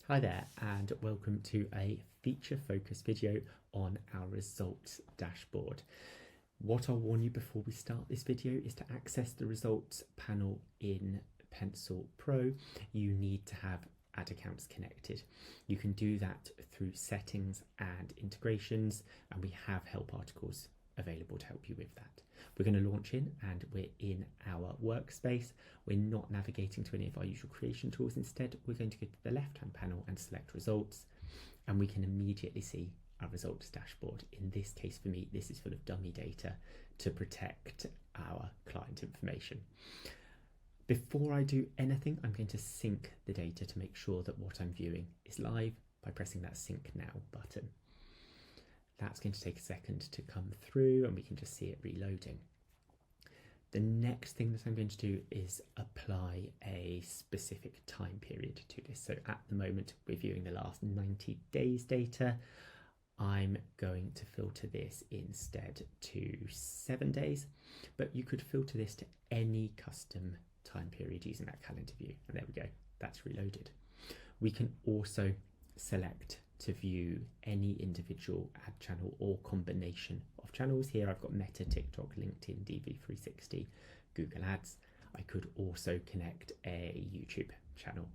Hi there and welcome to a feature focused video on our results dashboard. What I'll warn you before we start this video is to access the results panel in Pencil Pro, you need to have ad accounts connected. You can do that through settings and integrations, and we have help articles available to help you with that. We're going to launch in and we're in our workspace. We're not navigating to any of our usual creation tools. Instead, we're going to go to the left-hand panel and select results, and we can immediately see our results dashboard. In this case for me, this is full of dummy data to protect our client information. Before I do anything, I'm going to sync the data to make sure that what I'm viewing is live by pressing that Sync Now button. That's going to take a second to come through and we can just see it reloading. The next thing that I'm going to do is apply a specific time period to this. So at the moment, we're viewing the last 90 days data. I'm going to filter this instead to 7 days, but you could filter this to any custom time period using that calendar view. And there we go, that's reloaded. We can also select to view any individual ad channel or combination of channels. Here I've got Meta, TikTok, LinkedIn, DV360, Google Ads. I could also connect a YouTube channel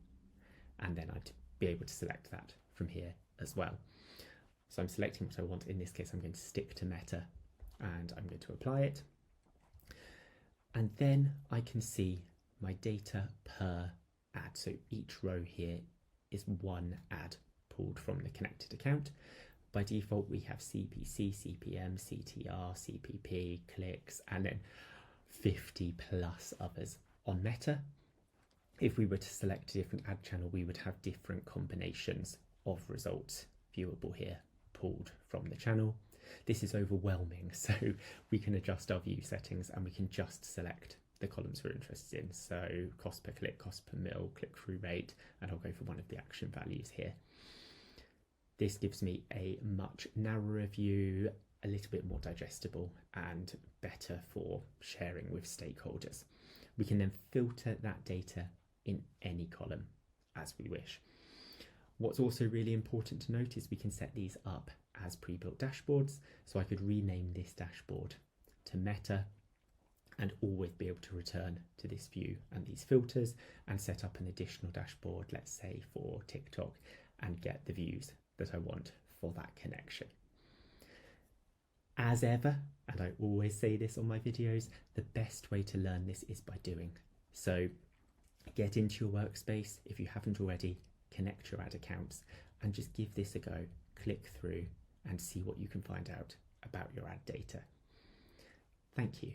and then I'd be able to select that from here as well. So I'm selecting what I want. In this case, I'm going to stick to Meta and I'm going to apply it. And then I can see my data per ad. So each row here is one ad pulled from the connected account. By default, we have CPC, CPM, CTR, CPP, clicks, and then 50 plus others. On Meta, if we were to select a different ad channel, we would have different combinations of results viewable here, pulled from the channel. This is overwhelming, so we can adjust our view settings and we can just select the columns we're interested in. So cost per click, cost per mil, click-through rate, and I'll go for one of the action values here. This gives me a much narrower view, a little bit more digestible and better for sharing with stakeholders. We can then filter that data in any column as we wish. What's also really important to note is we can set these up as pre-built dashboards. So I could rename this dashboard to Meta and always be able to return to this view and these filters and set up an additional dashboard, let's say for TikTok, and get the views that I want for that connection. As ever, and I always say this on my videos, the best way to learn this is by doing. So get into your workspace if you haven't already, connect your ad accounts and just give this a go, click through and see what you can find out about your ad data. Thank you.